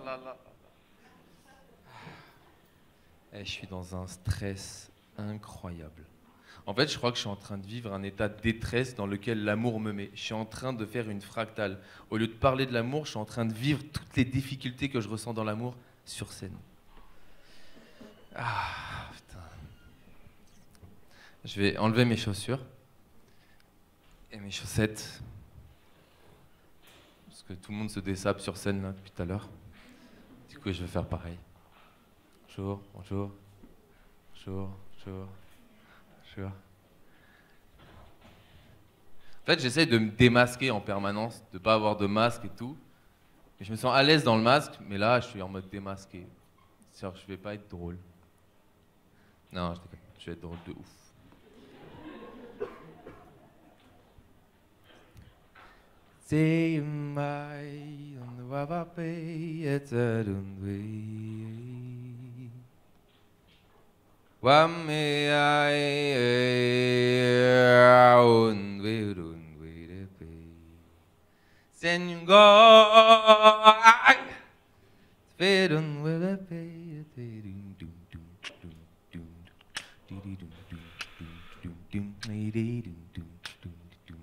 là là. Je suis dans un stress incroyable. En fait, je crois que je suis en train de vivre un état de détresse dans lequel l'amour me met. Je suis en train de faire une fractale. Au lieu de parler de l'amour, je suis en train de vivre toutes les difficultés que je ressens dans l'amour sur scène. Ah, putain. Je vais enlever mes chaussures et mes chaussettes. Parce que tout le monde se dessape sur scène là, depuis tout à l'heure. Du coup, je vais faire pareil. Bonjour, bonjour, bonjour, bonjour, bonjour. En fait, j'essaie de me démasquer en permanence, de ne pas avoir de masque et tout. Et je me sens à l'aise dans le masque, mais là, je suis en mode démasqué. C'est-à-dire que je vais pas être drôle. Non, je déconne, je vais être drôle de ouf. Say my on the wabape it's a dunwe. Wame ai unwe dunwe de pe. Sengo ai fedun with a pe dum dum dum dum dum dum dum dum dum dum.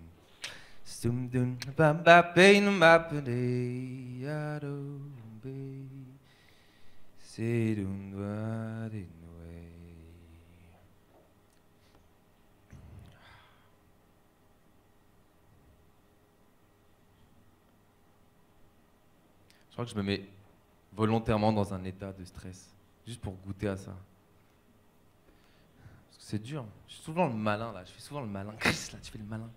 Sum dum ba ba pe no ma pe de yado be se dum wa de noe. Je crois que je me mets volontairement dans un état de stress juste pour goûter à ça. Parce que c'est dur. Je suis souvent le malin là. Je fais souvent le malin. Chris là, tu fais le malin.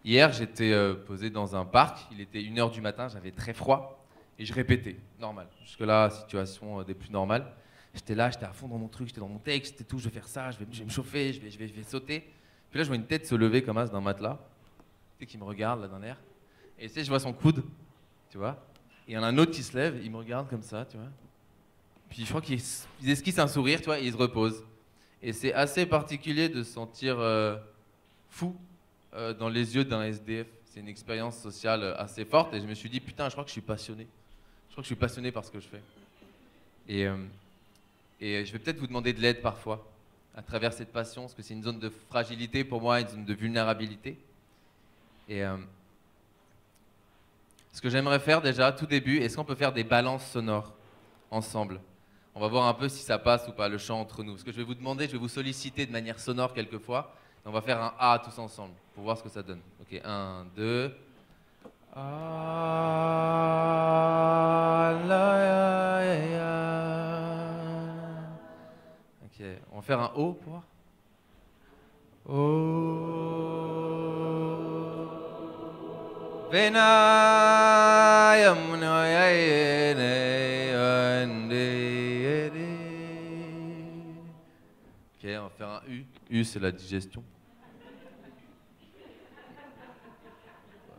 Hier, j'étais posé dans un parc, il était 1h du matin, j'avais très froid, et je répétais, normal. Jusque-là, situation des plus normales. J'étais là, j'étais à fond dans mon truc, j'étais dans mon texte et tout, je vais faire ça, je vais me chauffer, je vais sauter. Puis là, je vois une tête se lever comme ça d'un matelas, tu sais, qui me regarde là d'un air. Et tu sais, je vois son coude, tu vois. Et il y en a un autre qui se lève, il me regarde comme ça, tu vois. Puis je crois qu'il esquisse un sourire, tu vois, et il se repose. Et c'est assez particulier de se sentir fou. Dans les yeux d'un SDF. C'est une expérience sociale assez forte et je me suis dit putain, je crois que je suis passionné. Je crois que je suis passionné par ce que je fais. Et je vais peut-être vous demander de l'aide parfois à travers cette passion, parce que c'est une zone de fragilité pour moi, une zone de vulnérabilité. Et ce que j'aimerais faire déjà, tout début, est-ce qu'on peut faire des balances sonores ensemble? On va voir un peu si ça passe ou pas, le chant entre nous. Parce que je vais vous demander, je vais vous solliciter de manière sonore quelquefois. On va faire un A tous ensemble pour voir ce que ça donne. Ok, 1, 2. Ok, on va faire un O pour voir. O. Ok, on va faire un U. U, c'est la digestion.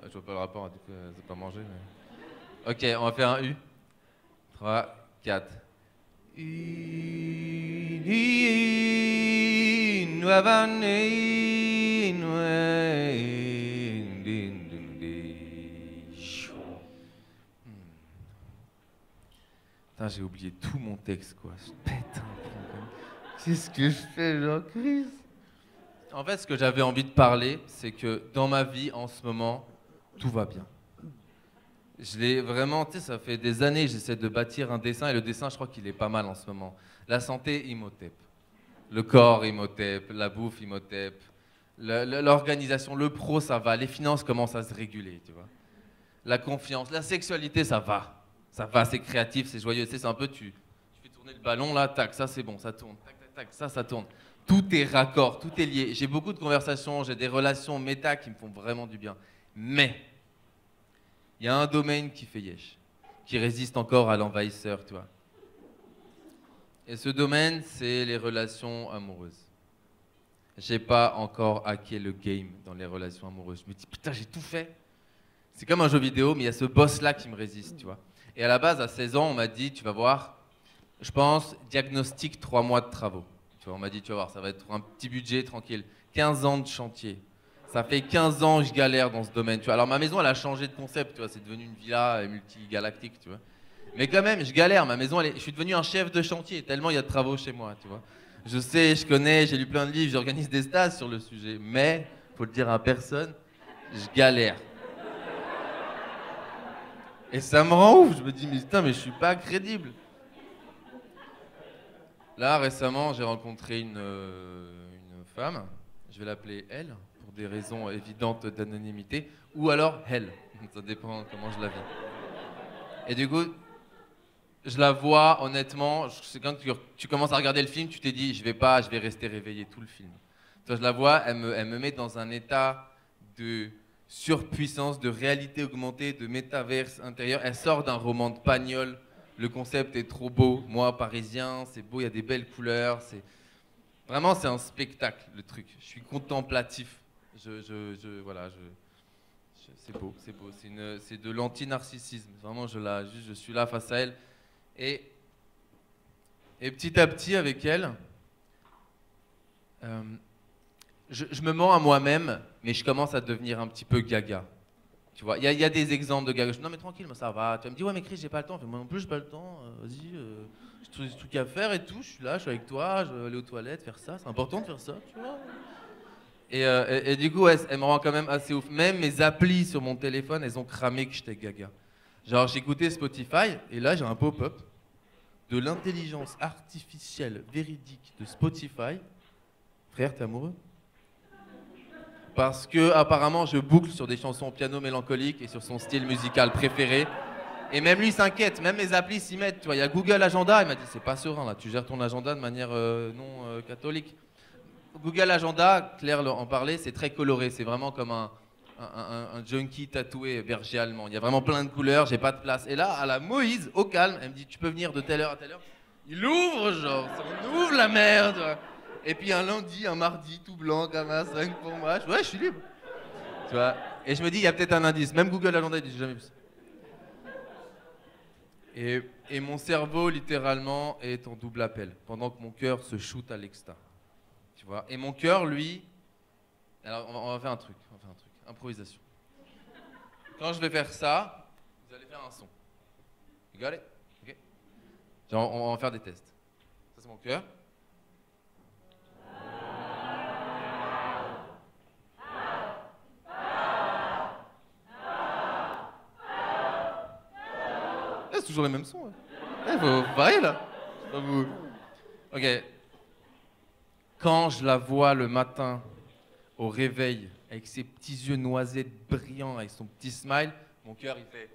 Je vois pas le rapport, du coup, c'est pas manger. Mais... Ok, on va faire un U. 3, 4. Putain, j'ai oublié tout mon texte, quoi. Putain, qu'est-ce que je fais, Jean-Chris? En fait, ce que j'avais envie de parler, c'est que dans ma vie, en ce moment, tout va bien. Je l'ai vraiment, tu sais, ça fait des années que j'essaie de bâtir un dessin, et le dessin, je crois qu'il est pas mal en ce moment. La santé, Imhotep. Le corps, Imhotep. La bouffe, Imhotep. L'organisation, le pro, ça va. Les finances commencent à se réguler, tu vois. La confiance, la sexualité, ça va. Ça va, c'est créatif, c'est joyeux. Tu sais, c'est un peu, tu fais tourner le ballon, là, tac, ça c'est bon, ça tourne. Tac, tac, tac, ça tourne. Tout est raccord, tout est lié. J'ai beaucoup de conversations, j'ai des relations méta qui me font vraiment du bien. Mais, il y a un domaine qui fait yesh, qui résiste encore à l'envahisseur, tu vois. Et ce domaine, c'est les relations amoureuses. J'ai pas encore hacké le game dans les relations amoureuses. Je me dis, putain, j'ai tout fait. C'est comme un jeu vidéo, mais il y a ce boss-là qui me résiste, tu vois. Et à la base, à 16 ans, on m'a dit, tu vas voir, je pense, diagnostic 3 mois de travaux. Tu vois, on m'a dit, tu vas voir, ça va être un petit budget tranquille. 15 ans de chantier. Ça fait 15 ans que je galère dans ce domaine, tu vois. Alors ma maison, elle a changé de concept, tu vois. C'est devenu une villa multigalactique, tu vois. Mais quand même, je galère. Ma maison, je suis devenu un chef de chantier, tellement il y a de travaux chez moi, tu vois. Je sais, je connais, j'ai lu plein de livres, j'organise des stages sur le sujet. Mais, faut le dire à personne, je galère. Et ça me rend ouf. Je me dis, mais putain, mais je suis pas crédible. Là, récemment, j'ai rencontré une femme. Je vais l'appeler elle, pour des raisons évidentes d'anonymité. Ou alors elle. Ça dépend comment je la vis. Et du coup, je la vois, honnêtement, c'est quand tu commences à regarder le film, tu t'es dit, je vais rester réveillé tout le film. Toi, je la vois, elle me met dans un état de surpuissance, de réalité augmentée, de métaverse intérieur. Elle sort d'un roman de Pagnol. Le concept est trop beau. Moi, parisien, c'est beau, il y a des belles couleurs. Vraiment, c'est un spectacle, le truc. Je suis contemplatif. Voilà, c'est beau, c'est beau. C'est de l'anti-narcissisme. Vraiment, je suis là face à elle. Et petit à petit, avec elle, je me mens à moi-même, mais je commence à devenir un petit peu gaga. Tu vois, il y a des exemples de gaga. Je dis, non, mais tranquille, moi, ça va. Tu vas me dire, ouais, mais Chris, j'ai pas le temps. Moi non plus, j'ai pas le temps. Vas-y, j'ai des trucs à faire et tout. Je suis là, je suis avec toi. Je vais aller aux toilettes, faire ça. C'est important de faire ça, tu vois. Et du coup, ouais, elle me rend quand même assez ouf. Même mes applis sur mon téléphone, elles ont cramé que j'étais gaga. Genre, j'écoutais Spotify et là, j'ai un pop-up de l'intelligence artificielle véridique de Spotify. Frère, t'es amoureux? Parce que apparemment je boucle sur des chansons au piano mélancolique et sur son style musical préféré. Et même lui s'inquiète, même mes applis s'y mettent. Tu vois, il y a Google Agenda, il m'a dit c'est pas serein là, tu gères ton agenda de manière non catholique. Google Agenda, Claire en parlait, c'est très coloré, c'est vraiment comme un junkie tatoué berger allemand. Il y a vraiment plein de couleurs, j'ai pas de place. Et là, à la Moïse, au calme, elle me dit tu peux venir de telle heure à telle heure. Il ouvre genre, on ouvre la merde. Et puis un lundi, un mardi, tout blanc, comme un 5 pour moi. Ouais, je suis libre. Tu vois. Et je me dis, il y a peut-être un indice. Même Google Agenda, il dit, j'ai jamais vu ça. Et mon cerveau, littéralement, est en double appel. Pendant que mon cœur se shoot à l'exta. Tu vois. Et mon cœur, lui... Alors, on va faire un truc. Improvisation. Quand je vais faire ça, vous allez faire un son. You got it? Ok. Genre, on va faire des tests. Ça, c'est mon cœur. C'est toujours les mêmes sons. Il faut varier là. Pas vous. Ok. Quand je la vois le matin au réveil, avec ses petits yeux noisettes brillants, avec son petit smile, mon cœur il fait.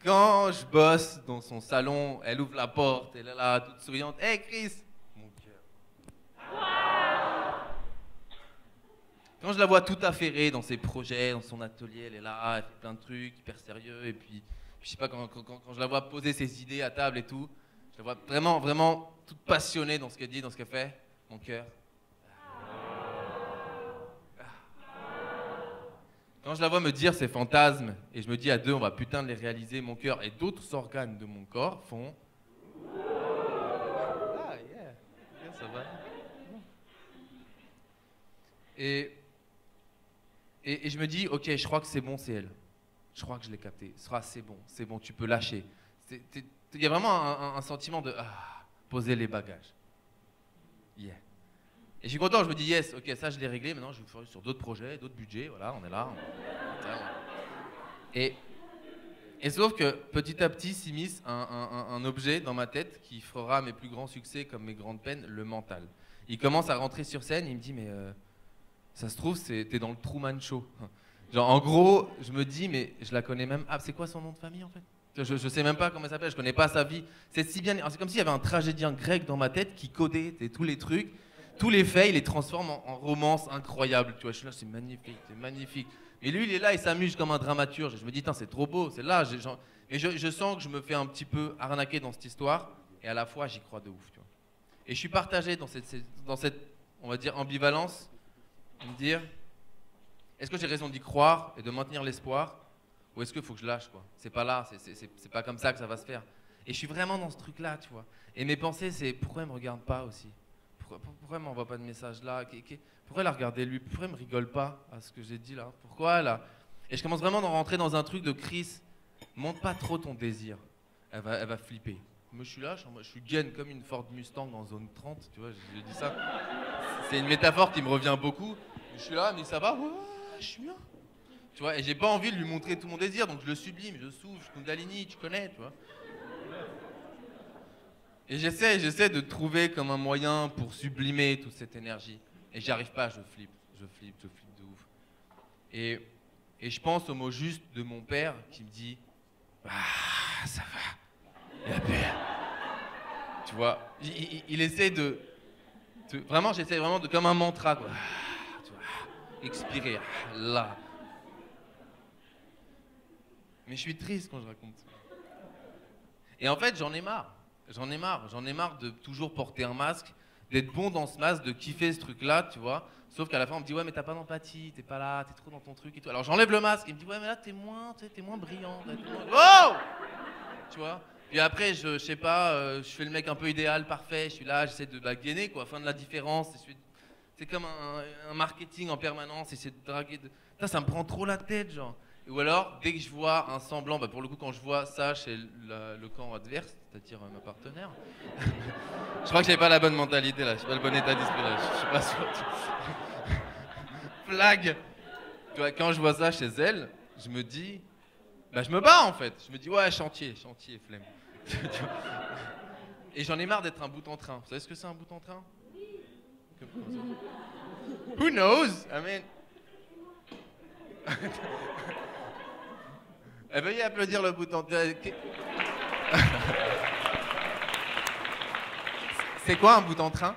Quand je bosse dans son salon, elle ouvre la porte, elle est là, toute souriante. Hey Chris! Mon cœur. Quand je la vois tout affairée dans ses projets, dans son atelier, elle est là, elle fait plein de trucs, hyper sérieux, et puis je sais pas, quand je la vois poser ses idées à table et tout, je la vois vraiment, vraiment toute passionnée dans ce qu'elle dit, dans ce qu'elle fait, mon cœur. Quand je la vois me dire ses fantasmes, et je me dis à deux, on va putain de les réaliser, mon cœur et d'autres organes de mon corps font... Ah, yeah, ça va. Et je me dis, ok, je crois que c'est bon, c'est elle. Je crois que je l'ai capté. C'est bon, tu peux lâcher. Il y a vraiment un sentiment de poser les bagages. Yeah. Et je suis content, je me dis, yes, ok, ça je l'ai réglé, maintenant je vais faire sur d'autres projets, d'autres budgets, voilà, on est là. Et sauf que petit à petit s'immisce un objet dans ma tête qui fera mes plus grands succès comme mes grandes peines, le mental. Il commence à rentrer sur scène, il me dit, mais... ça se trouve, t'es dans le Truman Show. Genre, en gros, je me dis, mais je la connais même. Ah, c'est quoi son nom de famille en fait? Je sais même pas comment elle s'appelle, je connais pas sa vie. C'est si bien. C'est comme s'il y avait un tragédien grec dans ma tête qui codait tous les trucs, tous les faits, il les transforme en romance incroyable. Tu vois, je suis là, c'est magnifique, c'est magnifique. Et lui, il est là, il s'amuse comme un dramaturge. Et je me dis, c'est trop beau, c'est là. Et je sens que je me fais un petit peu arnaquer dans cette histoire, et à la fois, j'y crois de ouf. Tu vois. Et je suis partagé dans cette, on va dire, ambivalence. Me dire, est-ce que j'ai raison d'y croire et de maintenir l'espoir, ou est-ce qu'il faut que je lâche quoi? C'est pas là, c'est pas comme ça que ça va se faire. Et je suis vraiment dans ce truc-là, tu vois. Et mes pensées, c'est pourquoi elle me regarde pas aussi? pourquoi elle m'envoie pas de message là? Pourquoi elle a regardé lui? Pourquoi elle me rigole pas à ce que j'ai dit là? Pourquoi elle a... Et je commence vraiment à rentrer dans un truc de Chris, montre pas trop ton désir. Elle va flipper. Moi je suis là, je suis gaine comme une Ford Mustang en zone 30, tu vois, je dis ça. C'est une métaphore qui me revient beaucoup. Je suis là, mais ça va? Ouais, je suis bien. Tu vois, et j'ai pas envie de lui montrer tout mon désir, donc je le sublime, je souffle, je Kundalini, tu connais, tu vois. Et j'essaie de trouver comme un moyen pour sublimer toute cette énergie. Et j'y arrive pas, je flippe de ouf. Et je pense au mot juste de mon père qui me dit ah, ça va, la paix. Tu vois, il essaie vraiment, j'essaie vraiment de, comme un mantra, quoi. Tu vois, expirer, là. Mais je suis triste quand je raconte ça. Et en fait, j'en ai marre de toujours porter un masque, d'être bon dans ce masque, de kiffer ce truc-là, tu vois. Sauf qu'à la fin, on me dit, ouais, mais t'as pas d'empathie, t'es pas là, t'es trop dans ton truc et tout. Alors j'enlève le masque, il me dit, ouais, mais là, t'es moins brillant. Oh! Tu vois. Puis après, je sais pas, je fais le mec un peu idéal, parfait, je suis là, j'essaie de la gainer, quoi, fin de la différence. C'est comme un marketing en permanence, essayer de draguer. Ça me prend trop la tête, genre. Ou alors, dès que je vois un semblant, bah pour le coup, quand je vois ça chez le camp adverse, c'est-à-dire ma partenaire, je crois que j'avais pas la bonne mentalité là, j'ai pas le bon état d'esprit là, je suis pas sûr. Flag. Tu vois, quand je vois ça chez elle, je me dis, bah je me bats en fait. Je me dis, ouais, chantier, flemme. Et j'en ai marre d'être un bout en train. Vous savez ce que c'est un bout en train? Who knows? I mean... Veuillez applaudir le bout en train. C'est quoi un bout en train?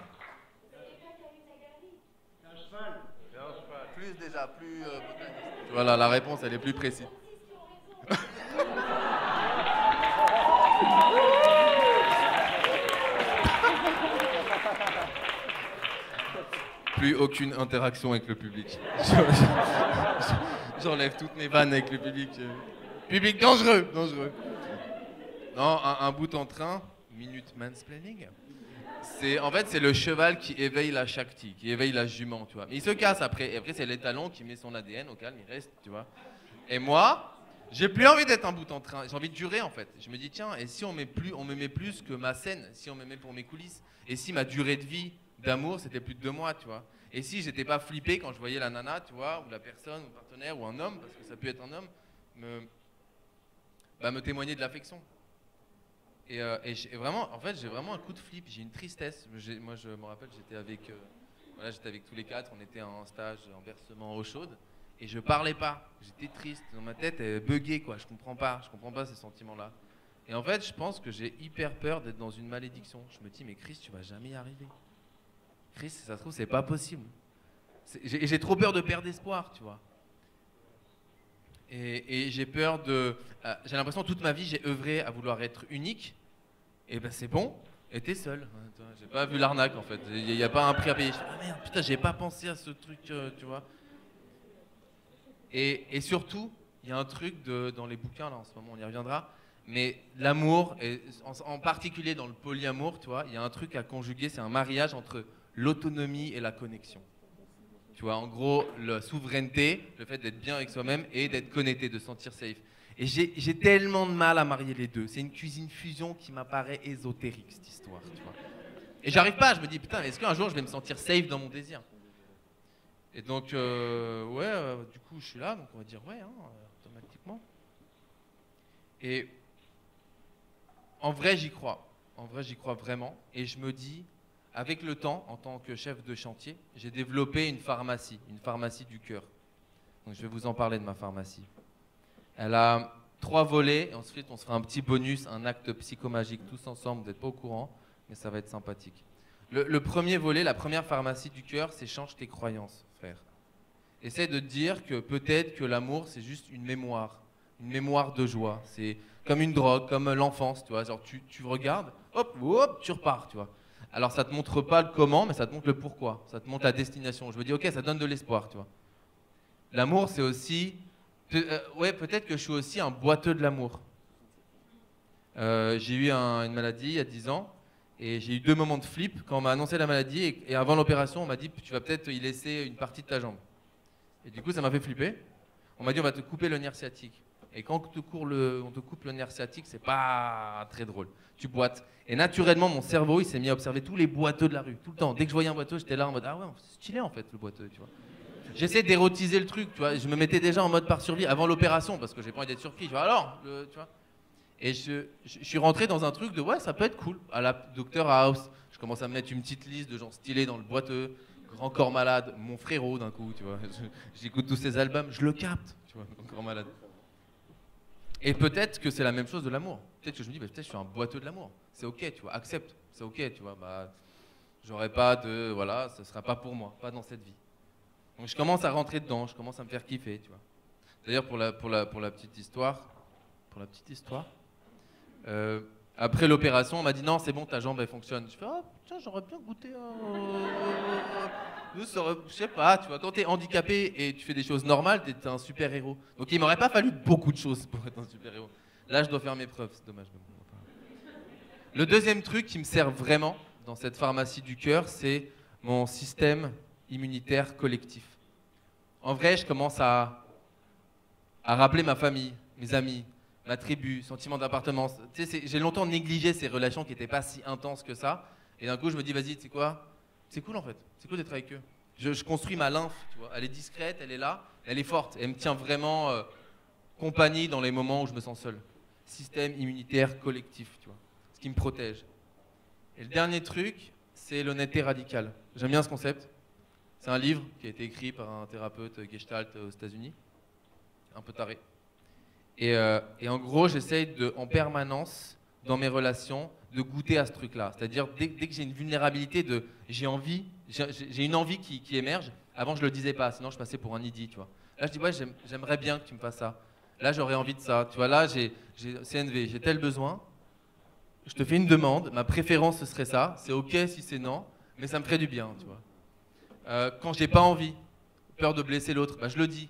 Plus déjà, plus botaniste. Voilà, la réponse elle est plus précise. Plus aucune interaction avec le public. J'enlève toutes mes vannes avec le public. Public dangereux. Non, un bout en train, minute mansplaining. En fait, c'est le cheval qui éveille la Shakti, qui éveille la jument, tu vois. Mais il se casse après. Et après, c'est l'étalon qui met son ADN au calme, il reste, tu vois. Et moi, j'ai plus envie d'être un bout en train. J'ai envie de durer, en fait. Je me dis, tiens, et si on m'aimait plus que ma scène, si on m'aimait pour mes coulisses, et si ma durée de vie d'amour, c'était plus de 2 mois, tu vois. Et si j'étais pas flippé quand je voyais la nana, tu vois, ou la personne, ou le partenaire, ou un homme, parce que ça peut être un homme, me témoigner de l'affection. Et vraiment, en fait, j'ai vraiment un coup de flip, j'ai une tristesse. Moi, je me rappelle, j'étais avec tous les 4, on était en stage en versement eau chaude, et je parlais pas, j'étais triste, dans ma tête, elle buguait, quoi, je comprends pas ces sentiments-là. Et en fait, je pense que j'ai hyper peur d'être dans une malédiction. Je me dis, mais Chris, tu vas jamais y arriver. Chris, ça se trouve, c'est pas possible. J'ai trop peur de perdre espoir, tu vois. Et j'ai peur de... j'ai l'impression toute ma vie, j'ai œuvré à vouloir être unique. Et ben c'est bon, et t'es seul. J'ai pas vu l'arnaque en fait. Il n'y a pas un prix à payer. Ah merde, putain, j'ai pas pensé à ce truc, tu vois. Et surtout, il y a un truc dans les bouquins, là en ce moment, on y reviendra. Mais l'amour, et en particulier dans le polyamour, tu vois, il y a un truc à conjuguer, c'est un mariage entre l'autonomie et la connexion. Tu vois, en gros, la souveraineté, le fait d'être bien avec soi-même et d'être connecté, de se sentir safe. Et j'ai tellement de mal à marier les deux. C'est une cuisine fusion qui m'apparaît ésotérique, cette histoire, tu vois. Et j'arrive pas, je me dis, putain, est-ce qu'un jour je vais me sentir safe dans mon désir? Et donc, du coup, je suis là, donc on va dire, ouais, hein, automatiquement. Et en vrai, j'y crois. En vrai, j'y crois vraiment. Et je me dis, avec le temps, en tant que chef de chantier, j'ai développé une pharmacie du cœur. Donc je vais vous en parler de ma pharmacie. Elle a 3 volets, et ensuite on se fera un petit bonus, un acte psychomagique tous ensemble, vous n'êtes pas au courant, mais ça va être sympathique. Le premier volet, la première pharmacie du cœur, c'est change tes croyances, frère. Essaie de te dire que peut-être que l'amour, c'est juste une mémoire de joie. C'est comme une drogue, comme l'enfance, tu vois. Genre tu regardes, hop, tu repars, tu vois. Alors ça te montre pas le comment, mais ça te montre le pourquoi. Ça te montre la destination. Je me dis, ok, ça donne de l'espoir, tu vois. L'amour, c'est aussi... peut-être que je suis aussi un boiteux de l'amour. J'ai eu une maladie il y a 10 ans, Et j'ai eu 2 moments de flip quand on m'a annoncé la maladie et avant l'opération, on m'a dit tu vas peut-être y laisser une partie de ta jambe. Et du coup, ça m'a fait flipper. On m'a dit on va te couper le nerf sciatique. Et quand on te coupe le nerf sciatique, c'est pas très drôle. Tu boites. Et naturellement, mon cerveau, il s'est mis à observer tous les boiteux de la rue, tout le temps. Dès que je voyais un boiteux, j'étais là en mode ah ouais, c'est stylé en fait le boiteux, tu vois. J'essaie d'érotiser le truc, tu vois. Je me mettais déjà en mode par survie avant l'opération parce que j'ai pas envie d'être surpris. Tu vois, alors, tu vois. Et je suis rentré dans un truc de ouais, ça peut être cool. À la Dr House, je commence à me mettre une petite liste de gens stylés dans le boiteux. Grand Corps Malade, mon frérot d'un coup, tu vois. J'écoute tous ses albums, je le capte, tu vois, Grand Corps Malade. Et peut-être que c'est la même chose de l'amour. Peut-être que je me dis, bah, peut-être que je suis un boiteux de l'amour. C'est ok, tu vois, accepte, c'est ok, tu vois. Bah, j'aurais pas de, voilà, ça sera pas pour moi, pas dans cette vie. Donc je commence à rentrer dedans, je commence à me faire kiffer, tu vois. D'ailleurs pour la petite histoire, après l'opération, on m'a dit non, c'est bon, ta jambe elle fonctionne. Je fais ah tiens, j'aurais bien goûté je sais pas, tu vois, quand t'es handicapé et tu fais des choses normales, t'es un super héros. Donc il m'aurait pas fallu beaucoup de choses pour être un super héros. Là, je dois faire mes preuves, c'est dommage. Mais bon, le deuxième truc qui me sert vraiment dans cette pharmacie du cœur, c'est mon système immunitaire collectif. En vrai, je commence à rappeler ma famille, mes amis, ma tribu, sentiment d'appartenance. Tu sais, j'ai longtemps négligé ces relations qui n'étaient pas si intenses que ça. Et d'un coup, je me dis, vas-y, tu sais quoi? C'est cool en fait. C'est cool d'être avec eux. Je construis ma lymphe, tu vois. Elle est discrète, elle est là, elle est forte. Elle me tient vraiment compagnie dans les moments où je me sens seul. Système immunitaire collectif, tu vois. Ce qui me protège. Et le dernier truc, c'est l'honnêteté radicale. J'aime bien ce concept. C'est un livre qui a été écrit par un thérapeute Gestalt aux États-Unis. Un peu taré. Et en gros, j'essaye en permanence, dans mes relations, de goûter à ce truc-là. C'est-à-dire, dès que j'ai une vulnérabilité, j'ai une envie qui émerge. Avant, je le disais pas, sinon je passais pour un idiot, tu vois. Là, je dis, ouais, j'aimerais bien que tu me fasses ça. Là, j'aurais envie de ça. Tu vois, là, j'ai CNV, j'ai tel besoin. Je te fais une demande, ma préférence, ce serait ça. C'est OK si c'est non, mais ça me ferait du bien, tu vois. Quand j'ai pas envie, peur de blesser l'autre, bah, je le dis.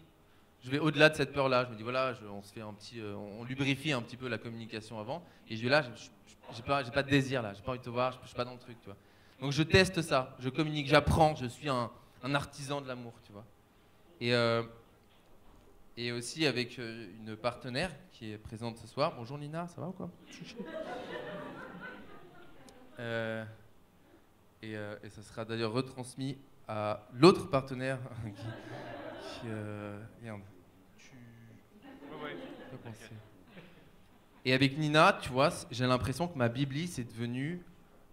Je vais au-delà de cette peur-là. Je me dis, voilà, on se fait on lubrifie un petit peu la communication avant. Et je vais là, j'ai pas de désir là, j'ai pas envie de te voir, je suis pas dans le truc, tu vois. Donc je teste ça, je communique, j'apprends, je suis un artisan de l'amour, tu vois. Et aussi avec une partenaire qui est présente ce soir. Bonjour Nina, ça va ou quoi? Et ça sera d'ailleurs retransmis à l'autre partenaire merde. Et avec Nina, tu vois, j'ai l'impression que ma bibli, c'est devenu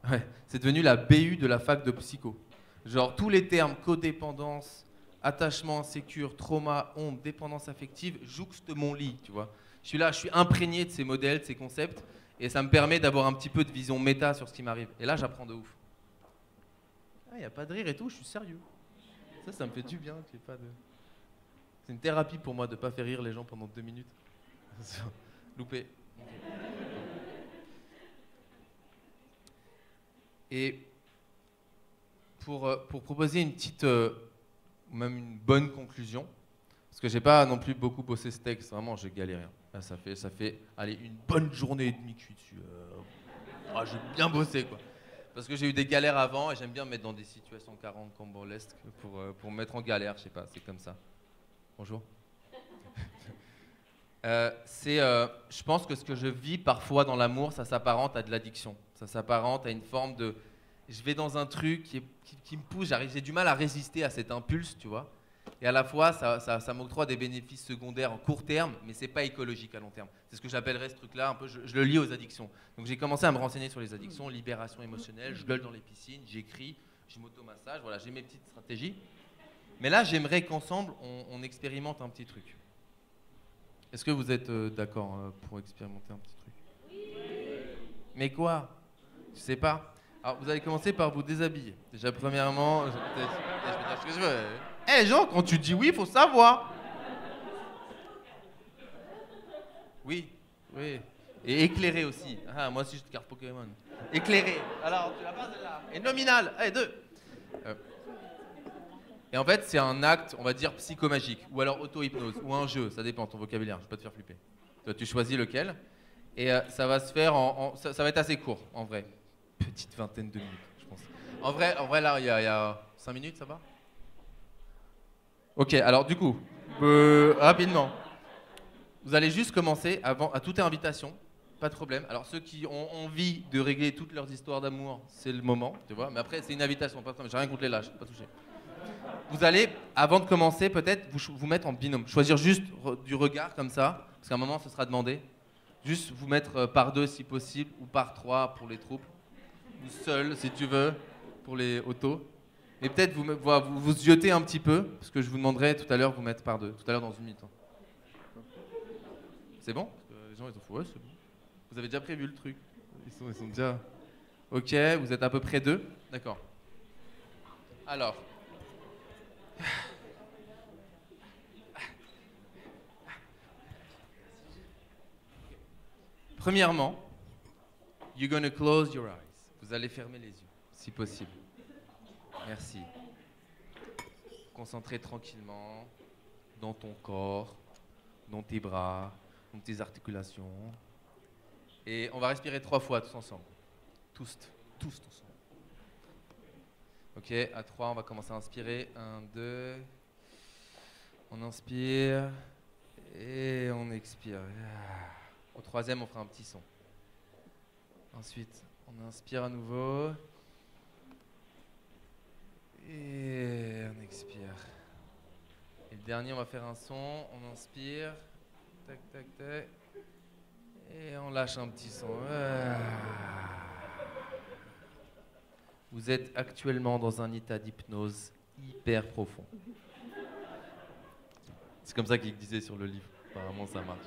la BU de la fac de psycho. Genre, tous les termes, codépendance, attachement insécure, trauma, honte, dépendance affective, jouxte mon lit, tu vois. Je suis là, je suis imprégné de ces modèles, de ces concepts, et ça me permet d'avoir un petit peu de vision méta sur ce qui m'arrive. Et là, j'apprends de ouf. Il n'y a pas de rire et tout, je suis sérieux. Ça me fait du bien qu'il y ait pas de... C'est une thérapie pour moi de ne pas faire rire les gens pendant 2 minutes. Loupé. Et pour proposer une petite, ou même une bonne conclusion, parce que j'ai pas non plus beaucoup bossé ce texte, vraiment j'ai galéré. Là, ça fait allez, une bonne journée et demie que je suis dessus. J'ai bien bossé quoi. Parce que j'ai eu des galères avant et j'aime bien me mettre dans des situations cambolesques pour me mettre en galère, je sais pas, c'est comme ça. Bonjour. Je pense que ce que je vis parfois dans l'amour, ça s'apparente à de l'addiction. Ça s'apparente à une forme de... Je vais dans un truc qui me pousse, j'ai du mal à résister à cet impulse, tu vois. Et à la fois, ça m'octroie des bénéfices secondaires en court terme, mais c'est pas écologique à long terme. C'est ce que j'appellerais ce truc-là, un peu, je le lie aux addictions. Donc j'ai commencé à me renseigner sur les addictions, libération émotionnelle, je gueule dans les piscines, j'écris, je m'automassage, voilà, j'ai mes petites stratégies. Mais là, j'aimerais qu'ensemble, on expérimente un petit truc. Est-ce que vous êtes d'accord pour expérimenter un petit truc? Oui. Mais quoi? Je sais pas. Alors, vous allez commencer par vous déshabiller. Déjà, premièrement, je vais dire ce que je veux. Eh, Jean, quand tu dis oui, il faut savoir. Oui, oui. Et éclairé aussi. Ah, moi aussi, je te carte Pokémon. Éclairé. Alors, tu la passes là. Et nominal. Allez, 2. Et en fait, c'est un acte, on va dire, psychomagique, ou alors auto-hypnose, ou un jeu, ça dépend de ton vocabulaire, je vais pas te faire flipper. Toi, tu choisis lequel, et ça va se faire ça va être assez court, en vrai. petite vingtaine de minutes, je pense. En vrai là, il y a 5 minutes, ça va? Ok, alors du coup, rapidement, vous allez juste commencer à toute invitation, pas de problème. Alors ceux qui ont envie de régler toutes leurs histoires d'amour, c'est le moment, tu vois. Mais après, c'est une invitation, pas de problème. J'ai rien contre les lâches, pas touché. Vous allez, avant de commencer, peut-être vous mettre en binôme. Choisir juste du regard comme ça, parce qu'à un moment, ce sera demandé. Juste vous mettre par deux si possible, ou par trois pour les troupes. Ou seul, si tu veux, pour les autos. Et peut-être vous zioter un petit peu, parce que je vous demanderai tout à l'heure vous mettre par deux, tout à l'heure dans une minute. C'est bon? Parce que les gens ils ont fait ouais, c'est bon. Vous avez déjà prévu le truc. Ils sont déjà. Ok, vous êtes à peu près deux. D'accord. Alors. Premièrement, you're gonna close your eyes. Vous allez fermer les yeux, si possible. Merci. Concentrez tranquillement dans ton corps, dans tes bras, dans tes articulations. Et on va respirer 3 fois tous ensemble. Tous ensemble. Ok, à 3, on va commencer à inspirer. 1, 2. On inspire et on expire. Au 3e, on fera un petit son. Ensuite, on inspire à nouveau. Et on expire. Et le dernier, on va faire un son. On inspire. Tac, tac, tac. Et on lâche un petit son. Vous êtes actuellement dans un état d'hypnose hyper profond. C'est comme ça qu'il disait sur le livre. Apparemment, ça marche.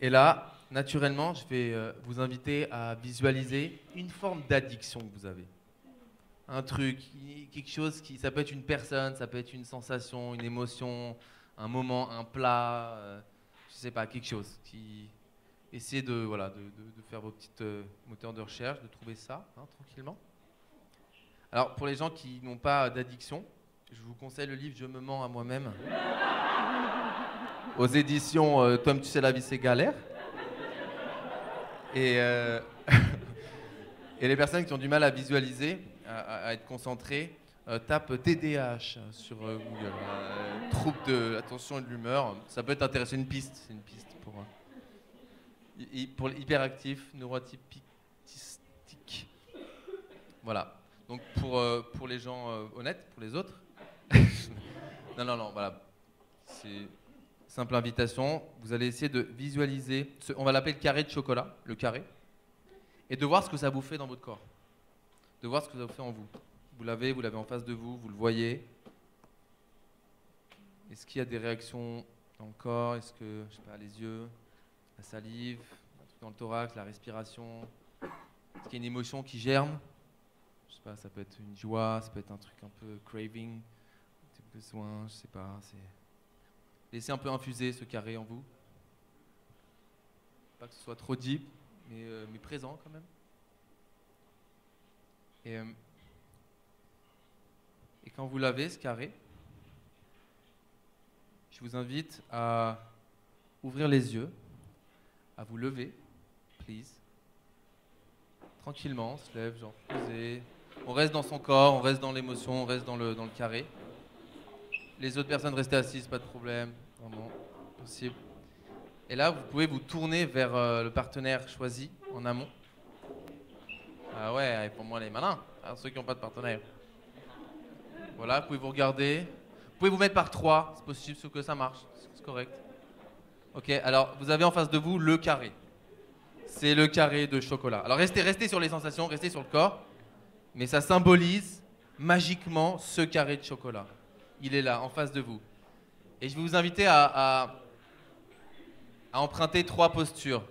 Et là, naturellement, je vais vous inviter à visualiser une forme d'addiction que vous avez. Un truc, quelque chose qui, ça peut être une personne, ça peut être une sensation, une émotion, un moment, un plat, je sais pas, quelque chose qui essayez de faire vos petites moteurs de recherche, de trouver ça tranquillement. Alors pour les gens qui n'ont pas d'addiction, je vous conseille le livre Je me mens à moi-même aux éditions Tom, tu sais la vie c'est galère. Et et les personnes qui ont du mal à visualiser, à être concentrées, tapent TDAH sur Google. Trouble de l'attention et de l'humeur. Ça peut t'intéresser, une piste. C'est une piste pour l'hyperactif, neurotypique. Voilà. Donc pour les gens honnêtes, pour les autres. non, voilà. C'est simple invitation. Vous allez essayer de visualiser, on va l'appeler le carré de chocolat, le carré, et de voir ce que ça vous fait dans votre corps. De voir ce que ça vous fait en vous. Vous l'avez en face de vous, vous le voyez. Est-ce qu'il y a des réactions dans le corps? Est-ce que, je sais pas, les yeux, la salive, un truc dans le thorax, la respiration? Est-ce qu'il y a une émotion qui germe? Je sais pas, ça peut être une joie, ça peut être un truc un peu craving, des besoins, je sais pas. Laissez un peu infuser ce carré en vous. Pas que ce soit trop deep, mais présent quand même. Et quand vous l'avez, ce carré, je vous invite à ouvrir les yeux, à vous lever, please. Tranquillement, on se lève, genre posé. On reste dans son corps, on reste dans l'émotion, on reste dans le carré. Les autres personnes restez assises, pas de problème, vraiment possible. Et là, vous pouvez vous tourner vers le partenaire choisi en amont. Ah ouais, pour moi les malins, ceux qui n'ont pas de partenaire. Voilà, vous pouvez vous regarder. Vous pouvez vous mettre par 3, c'est possible, sauf que ça marche, c'est correct. Ok, alors vous avez en face de vous le carré. C'est le carré de chocolat. Alors restez sur les sensations, restez sur le corps, mais ça symbolise magiquement ce carré de chocolat. Il est là, en face de vous. Et je vais vous inviter à emprunter 3 postures.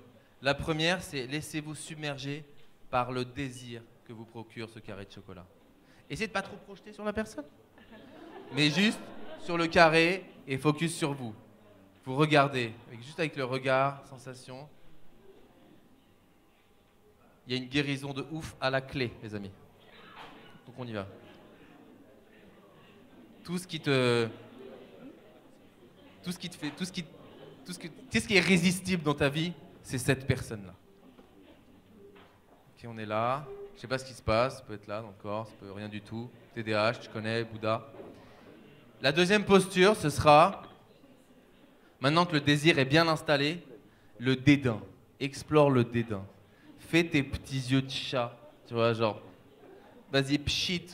La première, c'est laissez-vous submerger par le désir que vous procure ce carré de chocolat. Essayez de ne pas trop projeter sur la personne, mais juste sur le carré et focus sur vous. Vous regardez, juste avec le regard, sensation. Il y a une guérison de ouf à la clé, les amis. Donc on y va. Qu'est-ce qui est irrésistible dans ta vie, c'est cette personne-là. Ok, on est là. Je sais pas ce qui se passe. Ça peut être là dans le corps, ça peut rien du tout. TDAH, tu connais, Bouddha. La deuxième posture, ce sera, maintenant que le désir est bien installé, le dédain. Explore le dédain. Fais tes petits yeux de chat. Tu vois, genre, vas-y, pchit.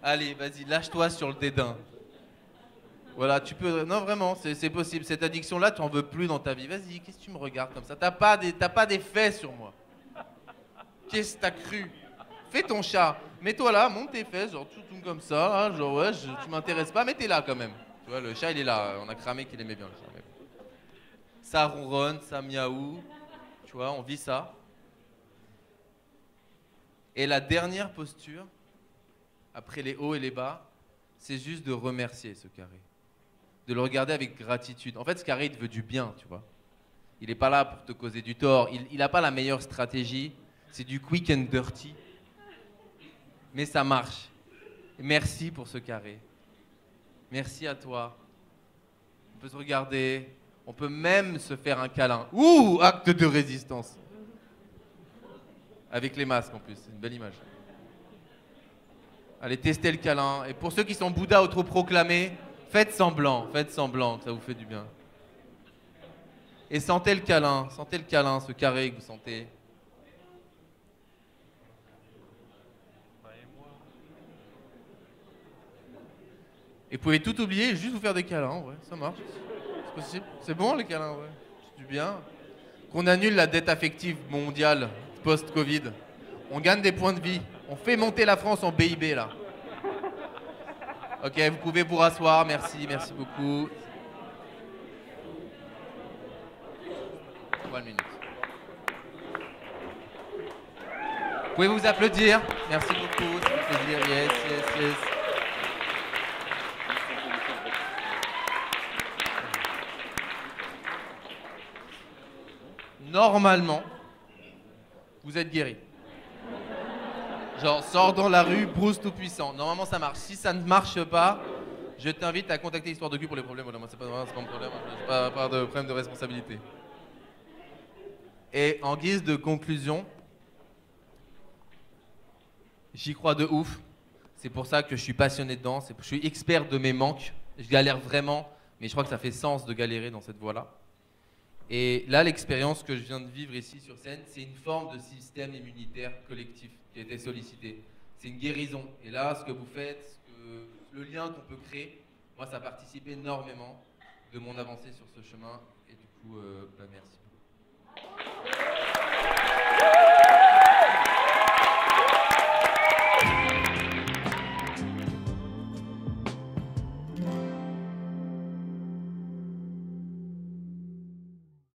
Allez, vas-y, lâche-toi sur le dédain. Voilà, tu peux. Non, vraiment, c'est possible. Cette addiction-là, tu n'en veux plus dans ta vie. Vas-y, qu'est-ce que tu me regardes comme ça? T'as pas des faits sur moi. Qu'est-ce que t'as cru? Fais ton chat. Mets-toi là, monte tes fesses, genre tout comme ça. Hein, genre, ouais, tu m'intéresses pas, mais t'es là quand même. Tu vois, le chat, il est là. On a cramé qu'il aimait bien le chat. Mais bon. Ça ronronne, ça miaou. Tu vois, on vit ça. Et la dernière posture, après les hauts et les bas, c'est juste de remercier ce carré. De le regarder avec gratitude. En fait, ce carré, il te veut du bien, tu vois. Il n'est pas là pour te causer du tort. Il n'a pas la meilleure stratégie. C'est du quick and dirty. Mais ça marche. Merci pour ce carré. Merci à toi. On peut se regarder. On peut même se faire un câlin. Ouh, acte de résistance. Avec les masques en plus. C'est une belle image. Allez, testez le câlin. Et pour ceux qui sont Bouddha autoproclamés, faites semblant que ça vous fait du bien. Et sentez le câlin, ce carré que vous sentez. Et vous pouvez tout oublier et juste vous faire des câlins, ouais, ça marche. C'est possible. C'est bon les câlins, ouais. C'est du bien. Qu'on annule la dette affective mondiale post-Covid. On gagne des points de vie. On fait monter la France en PIB là. Ok, vous pouvez vous rasseoir, merci beaucoup. 1 minute. Vous pouvez vous applaudir, merci beaucoup, ça fait plaisir, yes. Normalement, vous êtes guéri. Genre, sors dans la rue, Bruce tout puissant. Normalement, ça marche. Si ça ne marche pas, je t'invite à contacter Histoire de cul pour les problèmes. Voilà, moi, c'est pas mon problème. J'ai pas de problème de responsabilité. Et en guise de conclusion, j'y crois de ouf. C'est pour ça que je suis passionné dedans. Je suis expert de mes manques. Je galère vraiment, mais je crois que ça fait sens de galérer dans cette voie-là. Et là, l'expérience que je viens de vivre ici sur scène, c'est une forme de système immunitaire collectif qui a été sollicité. C'est une guérison. Et là, ce que vous faites, le lien qu'on peut créer, moi, ça participe énormément de mon avancée sur ce chemin. Et du coup, merci beaucoup.